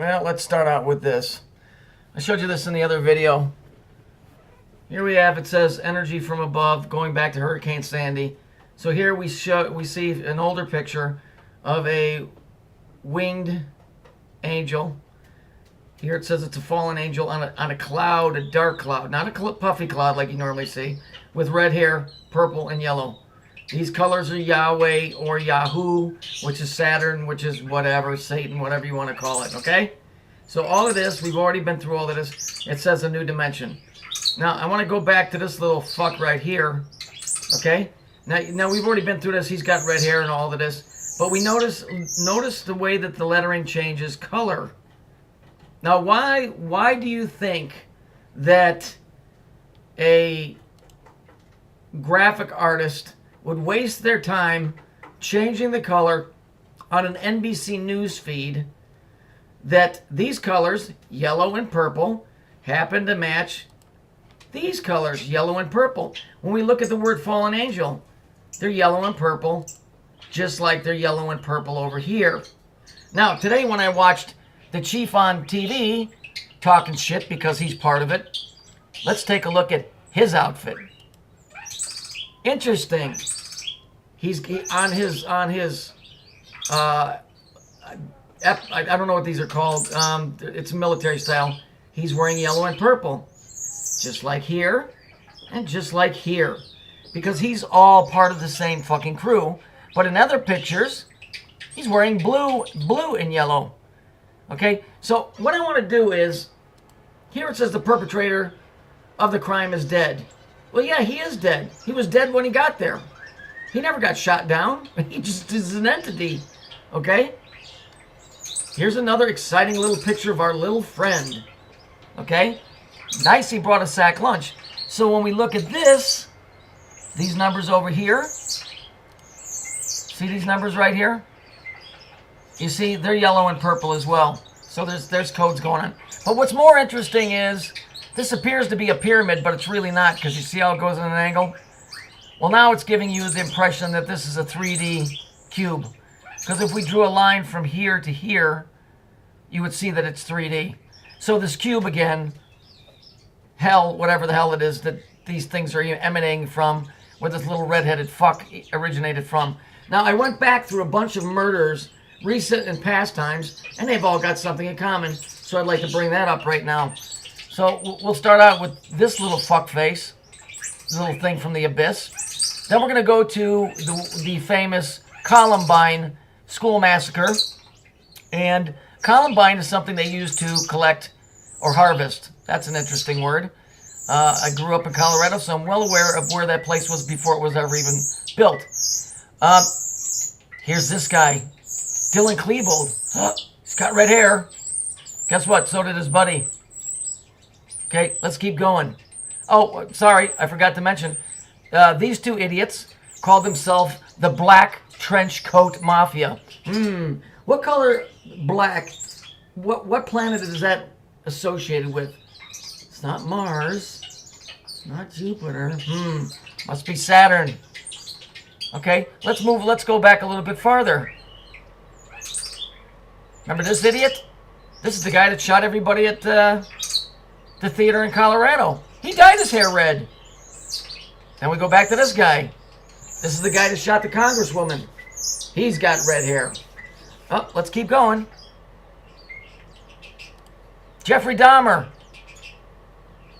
Well, let's start out with this. I showed you this in the other video. Here we have, it says energy from above going back to Hurricane Sandy. So here we see an older picture of a winged angel. Here it says it's a fallen angel on a cloud, a dark cloud, not a puffy cloud like you normally see, with red hair, purple and yellow. These colors are Yahweh or Yahoo, which is Saturn, which is whatever, Satan, whatever you want to call it, okay? So all of this, we've already been through all of this. It says a new dimension. Now, I want to go back to this little fuck right here, okay? Now we've already been through this. He's got red hair and all of this. But we notice the way that the lettering changes color. Now, why do you think that a graphic artist would waste their time changing the color on an NBC News feed that these colors, yellow and purple, happen to match these colors, yellow and purple? When we look at the word fallen angel, they're yellow and purple, just like they're yellow and purple over here. Now, today when I watched the chief on TV talking shit because he's part of it, let's take a look at his outfit. Interesting. He's on his I don't know what these are called. It's military style. He's wearing yellow and purple, just like here and just like here, because he's all part of the same fucking crew. But in other pictures, he's wearing blue and yellow. Okay, so what I want to do is, here it says the perpetrator of the crime is dead. Well, yeah, he is dead. He was dead when he got there. He never got shot down. He just is an entity. Okay? Here's another exciting little picture of our little friend. Okay? Nice, he brought a sack lunch. So when we look at this, these numbers over here, see these numbers right here? You see, they're yellow and purple as well. So there's codes going on. But what's more interesting is, this appears to be a pyramid, but it's really not, because you see how it goes in an angle? Well, now it's giving you the impression that this is a 3D cube. Because if we drew a line from here to here, you would see that it's 3D. So this cube again, hell, whatever the hell it is that these things are emanating from, where this little redheaded fuck originated from. Now, I went back through a bunch of murders, recent and past times, and they've all got something in common. So I'd like to bring that up right now. So we'll start out with this little fuck face, little thing from the abyss. Then we're going to go to the famous Columbine school massacre. And Columbine is something they use to collect or harvest. That's an interesting word. I grew up in Colorado, so I'm well aware of where that place was before it was ever even built. Here's this guy, Dylan Klebold. He's got red hair. Guess what? So did his buddy. Okay, let's keep going. Oh, sorry, I forgot to mention. These two idiots called themselves the Black Trench Coat Mafia. What color black? What planet is that associated with? It's not Mars. It's not Jupiter. Must be Saturn. Okay, let's move. Let's go back a little bit farther. Remember this idiot? This is the guy that shot everybody at the theater in Colorado. He dyed his hair red. Then we go back to this guy. This is the guy that shot the congresswoman. He's got red hair. Oh, let's keep going. Jeffrey Dahmer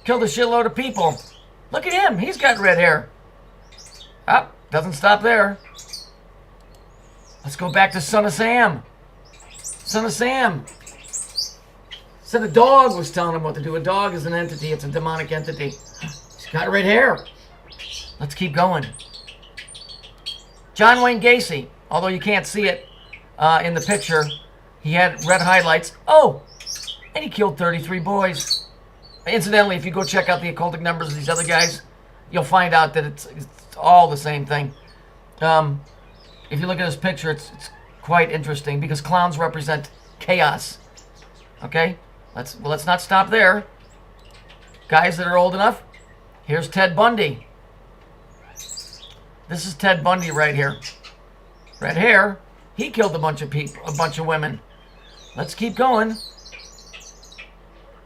killed a shitload of people. Look at him. He's got red hair. Ah, doesn't stop there. Let's go back to Son of Sam. Son of Sam said a dog was telling him what to do. A dog is an entity. It's a demonic entity. He's got red hair. Let's keep going. John Wayne Gacy, although you can't see it in the picture, he had red highlights. Oh, and he killed 33 boys. Incidentally, if you go check out the occultic numbers of these other guys, you'll find out that it's all the same thing. If you look at this picture, it's quite interesting because clowns represent chaos. Okay? Let's not stop there. Guys that are old enough, here's Ted Bundy. This is Ted Bundy right here. Red hair. He killed a bunch of people, a bunch of women. Let's keep going.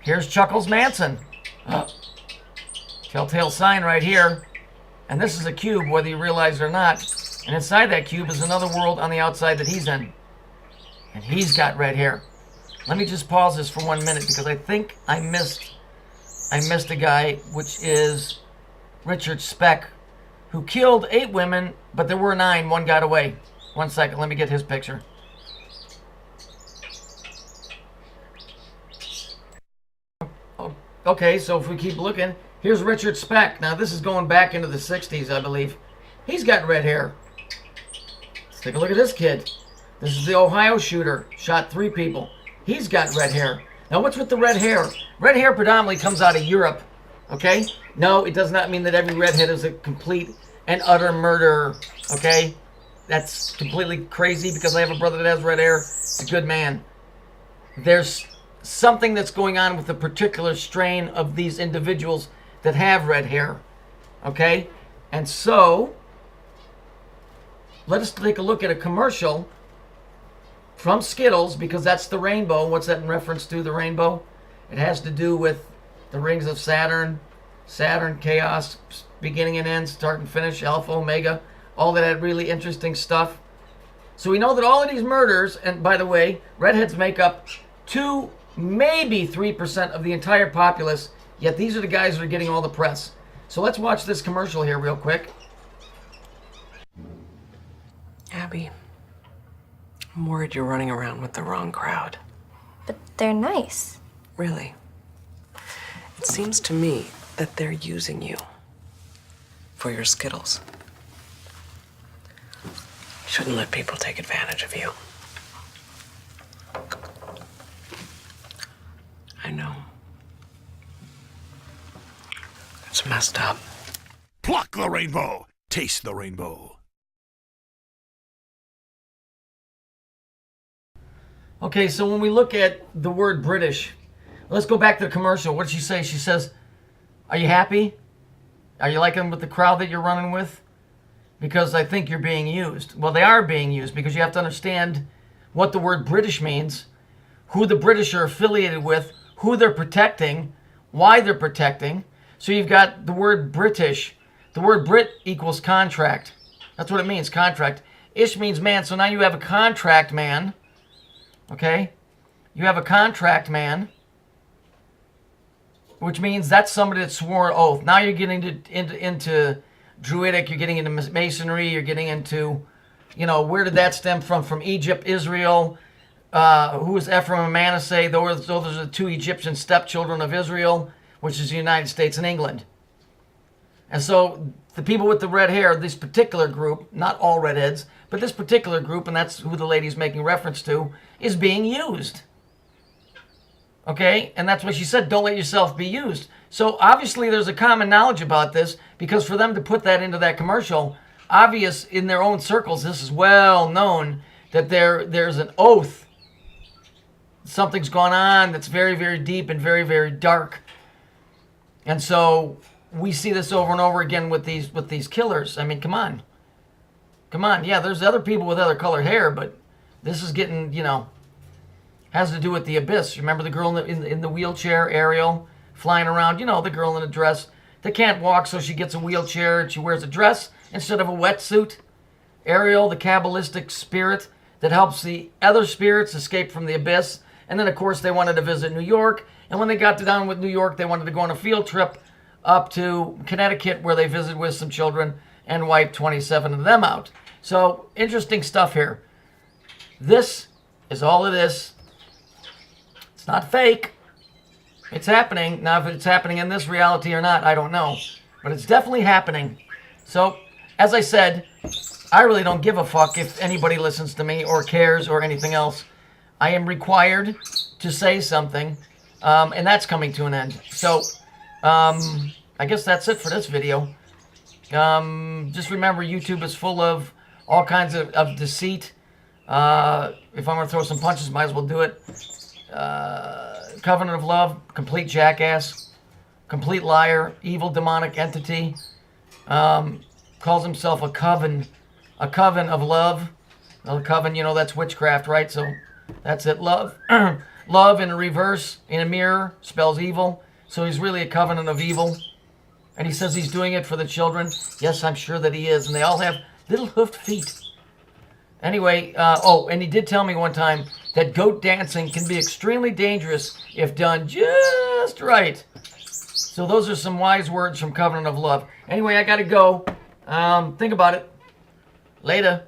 Here's Chuckles Manson. Telltale sign right here. And this is a cube, whether you realize it or not. And inside that cube is another world on the outside that he's in. And he's got red hair. Let me just pause this for 1 minute because I think I missed a guy, which is Richard Speck, who killed 8 women, but there were 9. 1 got away. 1 second, let me get his picture. Okay, so if we keep looking, here's Richard Speck. Now this is going back into the 60s, I believe. He's got red hair. Let's take a look at this kid. This is the Ohio shooter. Shot 3 people. He's got red hair. Now what's with the red hair? Red hair predominantly comes out of Europe. Okay? No, it does not mean that every redhead is a complete and utter murderer. Okay? That's completely crazy because I have a brother that has red hair. He's a good man. There's something that's going on with a particular strain of these individuals that have red hair. Okay? And so, let us take a look at a commercial from Skittles, because that's the rainbow. What's that in reference to, the rainbow? It has to do with the rings of Saturn, chaos, beginning and end, start and finish, alpha, omega, all that really interesting stuff. So we know that all of these murders, and by the way, redheads make up 2, maybe 3% of the entire populace, yet these are the guys that are getting all the press. So let's watch this commercial here real quick. Abby, I'm worried you're running around with the wrong crowd. But they're nice. Really? It seems to me that they're using you for your Skittles. Shouldn't let people take advantage of you. I know. It's messed up. Pluck the rainbow. Taste the rainbow. Okay, so when we look at the word British, let's go back to the commercial. What did she say? She says, are you happy? Are you liking with the crowd that you're running with? Because I think you're being used. Well, they are being used because you have to understand what the word British means, who the British are affiliated with, who they're protecting, why they're protecting. So you've got the word British. The word Brit equals contract. That's what it means, contract. Ish means man, so now you have a contract man. Okay? You have a contract man, which means that's somebody that swore an oath. Now you're getting into Druidic, you're getting into Masonry, you're getting into, where did that stem from? From Egypt, Israel. Who is Ephraim and Manasseh? Those are the 2 Egyptian stepchildren of Israel, which is the United States and England. And so the people with the red hair, this particular group, not all redheads, but this particular group, and that's who the lady's making reference to, is being used. Okay? And that's what she said, don't let yourself be used. So obviously there's a common knowledge about this, because for them to put that into that commercial, obvious in their own circles, this is well known, that there's an oath. Something's gone on that's very, very deep and very, very dark. And so we see this over and over again with these killers. I mean, come on. Come on. Yeah, there's other people with other colored hair, but this is getting, has to do with the abyss. Remember the girl in the wheelchair, Ariel, flying around? The girl in a dress that can't walk, so she gets a wheelchair and she wears a dress instead of a wetsuit. Ariel, the Kabbalistic spirit that helps the other spirits escape from the abyss. And then, of course, they wanted to visit New York. And when they got down with New York, they wanted to go on a field trip up to Connecticut, where they visited with some children and wiped 27 of them out. So, interesting stuff here. This is all it is. It's not fake. It's happening. Now, if it's happening in this reality or not, I don't know. But it's definitely happening. So, as I said, I really don't give a fuck if anybody listens to me or cares or anything else. I am required to say something, and that's coming to an end. So, I guess that's it for this video. Just remember, YouTube is full of all kinds of deceit. If I'm going to throw some punches, might as well do it. Covenant of Love, complete jackass, complete liar, evil demonic entity. Calls himself a coven of love. Well, a coven, that's witchcraft, right? So that's it, love. Love in a reverse, in a mirror, spells evil. So he's really a covenant of evil. And he says he's doing it for the children. Yes, I'm sure that he is. And they all have little hoofed feet. Anyway, and he did tell me one time that goat dancing can be extremely dangerous if done just right. So those are some wise words from Covenant of Love. Anyway, I got to go. Think about it. Later.